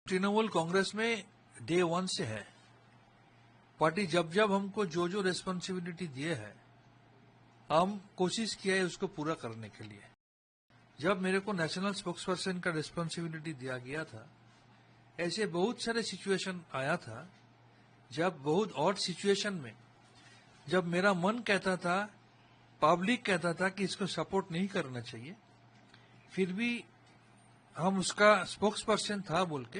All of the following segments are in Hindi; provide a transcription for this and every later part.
तृणमूल कांग्रेस में डे वन से है। पार्टी जब जब हमको जो जो रेस्पॉन्सिबिलिटी दिए है, हम कोशिश किया है उसको पूरा करने के लिए। जब मेरे को नेशनल स्पोक्सपर्सन का रेस्पॉन्सिबिलिटी दिया गया था, ऐसे बहुत सारे सिचुएशन आया था, जब बहुत ऑड सिचुएशन में जब मेरा मन कहता था, पब्लिक कहता था कि इसको सपोर्ट नहीं करना चाहिए, फिर भी हम उसका स्पोक्सपर्सन था बोल के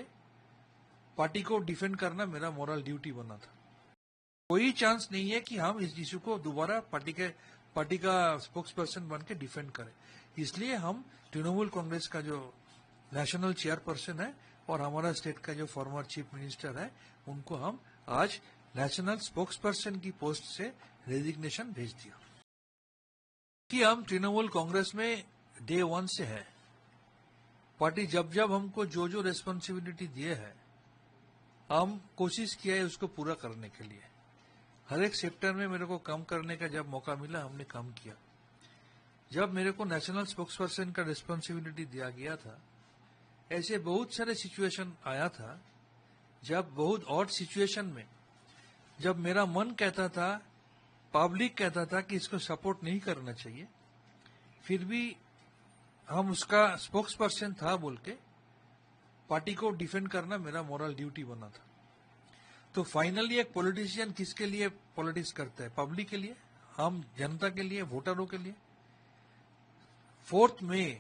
पार्टी को डिफेंड करना मेरा मोरल ड्यूटी बना था। कोई चांस नहीं है कि हम इस इशू को दोबारा पार्टी का स्पोक्सपर्सन बन के डिफेंड करें। इसलिए हम तृणमूल कांग्रेस का जो नेशनल चेयरपर्सन है और हमारा स्टेट का जो फॉर्मर चीफ मिनिस्टर है, उनको हम आज नेशनल स्पोक्सपर्सन की पोस्ट से रेजिग्नेशन भेज दिया। कि हम तृणमूल कांग्रेस में डे वन से है। पार्टी जब जब हमको जो जो रेस्पॉन्सिबिलिटी दिए है, हम कोशिश किया है उसको पूरा करने के लिए। हर एक सेक्टर में मेरे को काम करने का जब मौका मिला, हमने काम किया। जब मेरे को नेशनल स्पोक्सपर्सन का रेस्पॉन्सिबिलिटी दिया गया था, ऐसे बहुत सारे सिचुएशन आया था, जब बहुत ऑड सिचुएशन में जब मेरा मन कहता था, पब्लिक कहता था कि इसको सपोर्ट नहीं करना चाहिए, फिर भी हम उसका स्पोक्सपर्सन था बोल के पार्टी को डिफेंड करना मेरा मोरल ड्यूटी बना था। तो फाइनली एक पॉलिटिशियन किसके लिए पॉलिटिक्स करता है? पब्लिक के लिए, हम जनता के लिए, वोटरों के लिए। 4 मई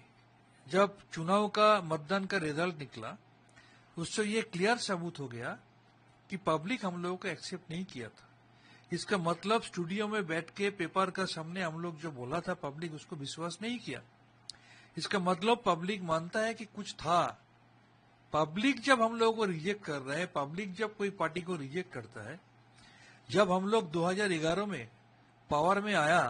जब चुनाव का मतदान का रिजल्ट निकला, उससे ये क्लियर सबूत हो गया कि पब्लिक हम लोगों को एक्सेप्ट नहीं किया था। इसका मतलब स्टूडियो में बैठ के पेपर का सामने हम लोग जो बोला था, पब्लिक उसको विश्वास नहीं किया। इसका मतलब पब्लिक मानता है कि कुछ था। पब्लिक जब हम लोगों को रिजेक्ट कर रहा है, पब्लिक जब कोई पार्टी को रिजेक्ट करता है, जब हम लोग 2011 में पावर में आया,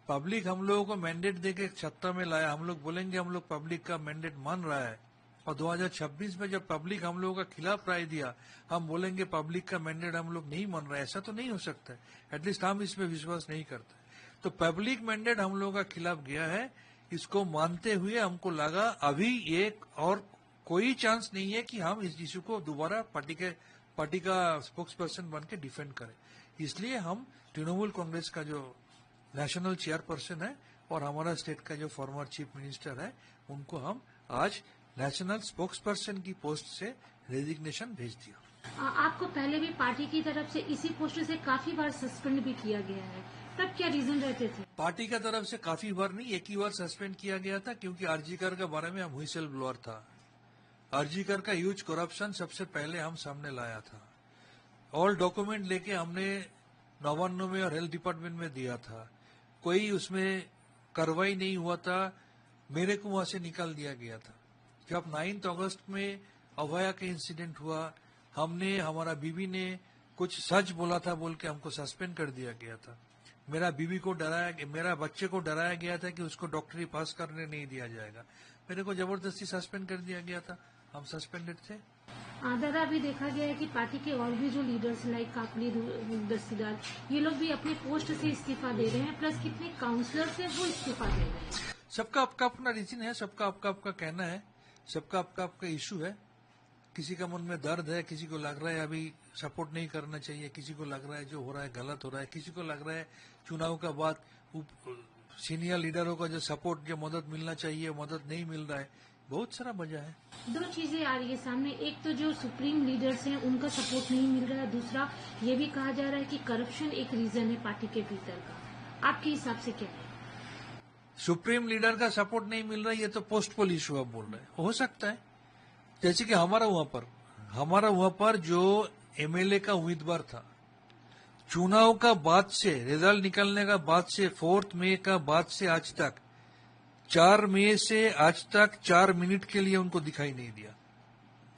पब्लिक हम लोगों को मैंडेट देके सत्ता में लाया, हम लोग बोलेंगे हम लोग पब्लिक का मैंडेट मान रहा है। और 2026 में जब पब्लिक हम लोगों का खिलाफ राय दिया, हम बोलेंगे पब्लिक का मैंडेट हम लोग नहीं मान रहा है। ऐसा तो नहीं हो सकता है, एटलीस्ट हम इसमें विश्वास नहीं करते। तो पब्लिक मैंडेट हम लोगों का खिलाफ गया है, इसको मानते हुए हमको लगा अभी एक और कोई चांस नहीं है कि हम इस इशू को दोबारा पार्टी का स्पोक्सपर्सन बन के डिफेंड करें। इसलिए हम तृणमूल कांग्रेस का जो नेशनल चेयरपर्सन है और हमारा स्टेट का जो फॉर्मर चीफ मिनिस्टर है, उनको हम आज नेशनल स्पोक्सपर्सन की पोस्ट से रेजिग्नेशन भेज दिया। आपको पहले भी पार्टी की तरफ से इसी पोस्ट से काफी बार सस्पेंड भी किया गया है, तब क्या रीजन रहते थे? पार्टी का तरफ से काफी बार नहीं, एक ही बार सस्पेंड किया गया था, क्योंकि आरजीकर के बारे में हम व्हिसल ब्लोअर था। आरजीकर का ह्यूज करप्शन सबसे पहले हम सामने लाया था। ऑल डॉक्यूमेंट लेके हमने नवान्न में और हेल्थ डिपार्टमेंट में दिया था। कोई उसमें कार्रवाई नहीं हुआ था, मेरे को वहां से निकाल दिया गया था। जब 9 अगस्त में अभया का इंसिडेंट हुआ, हमारा बीबी ने कुछ सच बोला था बोल के हमको सस्पेंड कर दिया गया था। मेरा बच्चे को डराया गया था कि उसको डॉक्टरी पास करने नहीं दिया जाएगा। मेरे को जबरदस्ती सस्पेंड कर दिया गया था, हम सस्पेंडेड थे। दादा, अभी देखा गया है कि पार्टी के और भी जो लीडर्स लाइक काकली दस्तीदार, ये लोग भी अपने पोस्ट से इस्तीफा दे रहे हैं, प्लस कितने काउंसलर्स हैं वो इस्तीफा दे रहे हैं। सबका आपका अपना रीजन है, सबका आपका कहना है, सबका आपका इशू है। किसी का मन में दर्द है, किसी को लग रहा है अभी सपोर्ट नहीं करना चाहिए, किसी को लग रहा है जो हो रहा है गलत हो रहा है, किसी को लग रहा है चुनाव का बाद सीनियर लीडरों का जो सपोर्ट, जो मदद मिलना चाहिए, मदद नहीं मिल रहा है। बहुत सारा वजह है। 2 चीजें आ रही है सामने, एक तो जो सुप्रीम लीडर्स हैं उनका सपोर्ट नहीं मिल रहा है, दूसरा ये भी कहा जा रहा है कि करप्शन एक रीजन है पार्टी के भीतर का। आपके हिसाब से क्या है? सुप्रीम लीडर का सपोर्ट नहीं मिल रहा है, ये तो पोस्ट पोल इशू आप बोल रहे हैं। हो सकता है, जैसे कि हमारा वहां पर जो एमएलए का उम्मीदवार था, चुनाव का बाद से, रिजल्ट निकलने का बाद से, 4 मई का बाद से आज तक, 4 मई से आज तक 4 मिनट के लिए उनको दिखाई नहीं दिया।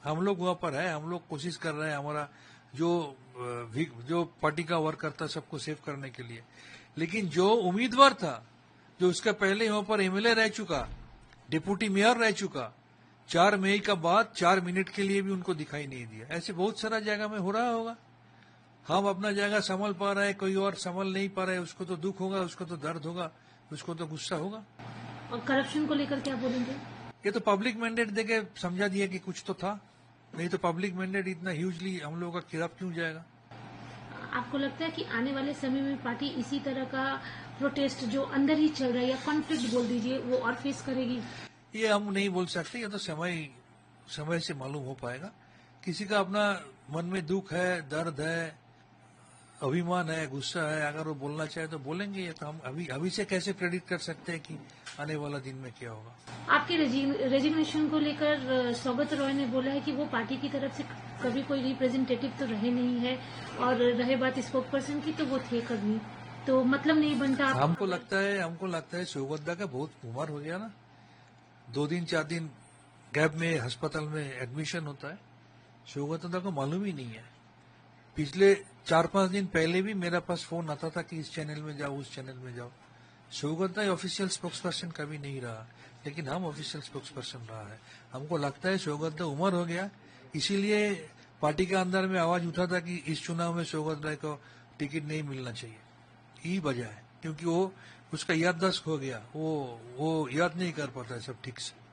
हम लोग वहां पर है, हम लोग कोशिश कर रहे हैं हमारा जो पार्टी का वर्क करता है सबको सेव करने के लिए। लेकिन जो उम्मीदवार था, जो उसका पहले वहां पर एमएलए रह चुका, डिप्टी मेयर रह चुका, 4 मई का बाद 4 मिनट के लिए भी उनको दिखाई नहीं दिया। ऐसे बहुत सारा जगह में हो रहा होगा। हम अपना जगह संभल पा रहे हैं, कोई और संभल नहीं पा रहा है, उसको तो दुख होगा, उसको तो दर्द होगा, उसको तो गुस्सा होगा। और करप्शन को लेकर क्या बोलेंगे? ये तो पब्लिक मैंडेट देके समझा दिया कि कुछ तो था, नहीं तो पब्लिक मैंडेट इतना ह्यूजली हम लोगों का खिलाफ क्यों जाएगा? आपको लगता है कि आने वाले समय में पार्टी इसी तरह का प्रोटेस्ट जो अंदर ही चल रहा है या कॉन्फ्लिक्ट बोल दीजिए वो और फेस करेगी? ये हम नहीं बोल सकते, ये तो समय से मालूम हो पाएगा। किसी का अपना मन में दुख है, दर्द है, अभिमान है, गुस्सा है, अगर वो बोलना चाहे तो बोलेंगे। ये तो हम अभी से कैसे प्रेडिक्ट कर सकते हैं कि आने वाला दिन में क्या होगा। आपके रेजिग्नेशन को लेकर सौगत रॉय ने बोला है कि वो पार्टी की तरफ से कभी कोई रिप्रेजेंटेटिव तो रहे नहीं है, और रहे बात स्पोक पर्सन की तो वो थे कभी, तो मतलब नहीं बनता। हमको लगता है शोगतदा का बहुत उम्र हो गया ना, 2 दिन 4 दिन गैप में अस्पताल में एडमिशन होता है। शोगतदा को मालूम ही नहीं है। पिछले 4-5 दिन पहले भी मेरा पास फोन आता था कि इस चैनल में जाओ, उस चैनल में जाओ। शोगतदा ऑफिशियल स्पोक्स पर्सन कभी नहीं रहा, लेकिन हम ऑफिशियल स्पोक्स पर्सन रहा है। हमको लगता है शोगतदा उम्र हो गया, इसीलिए पार्टी के अंदर में आवाज उठा था कि इस चुनाव में शोगतदा को टिकट नहीं मिलना चाहिए। यही वजह है, क्योंकि वो उसका याददाश्त हो गया, वो याद नहीं कर पाता है सब ठीक से।